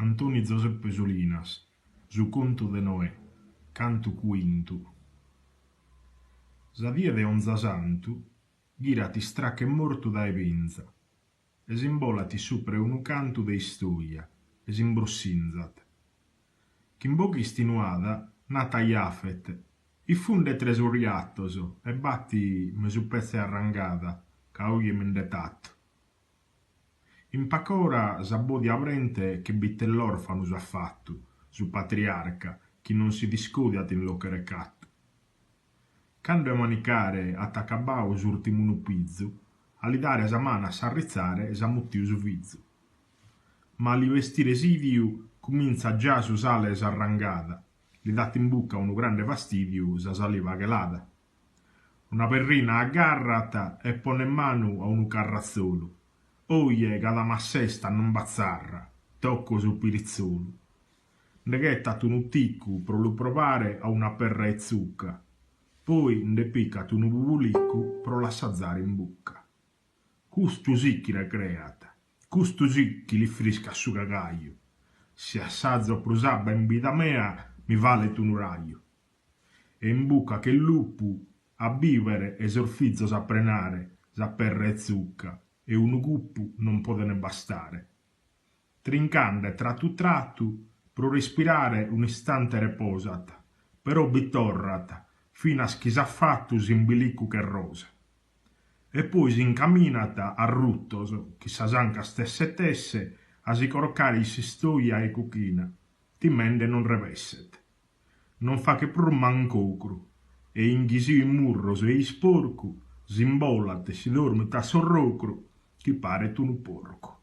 Antoni Giuseppe Solinas, su conto de Noè, canto quinto. Zadie de onza santu, ghirati stracche morto da evenza, e simbolati sopra unu canto de istoria, e simbrossinzat. Chimbochi stinuada, nata Iafet, i funde tresuriattoso, e batti me su pezze arrangata, ca oggi mendetatto. In pacora s'abbodi avrente che bitte l'orfano s'ha fatto, su patriarca, chi non si discodiat in lo che recatto. Quando è manicare attacabao s'ultimo pizzo, all'idare sa mana s'arrizzare e s'ammutiu su vizzo. Ma li vestire sidiu comincia già su sale s'arrangata, li dat in bucca uno grande fastidio sa saliva gelata. Una perrina aggarrata e pone in mano a un carrazzolo. Oie cada massesta non bazzarra, tocco su pirizzolo. Neghettat un ticcu pro lo provare a una perra e zucca, poi ne piccat un bubuliccu pro l'assazzare in bucca. Custu sì chi recreata, custu sì chi li frisca su cagaio. Se assazzo prusabba in vita mea, mi vale tu un raio. E in bucca che il lupu a vivere e sorfizzo sa prenare, sa perra e zucca, e un guppu non può ne bastare. Trincande trattu pro respirare un istante reposata, però bitorrata, fino a chi s'ha fatto s'imbiliccu che rosa. E poi s'incaminata a ruttoso, chi sa sanca stesse tesse, a si corcare si stoia e cuchina, ti mende non revesset. Non fa che pur mancocru, e inghisi in murroso e isporcu, s'imbolate, si dorme ta sorrocru, chi pare tu un porco.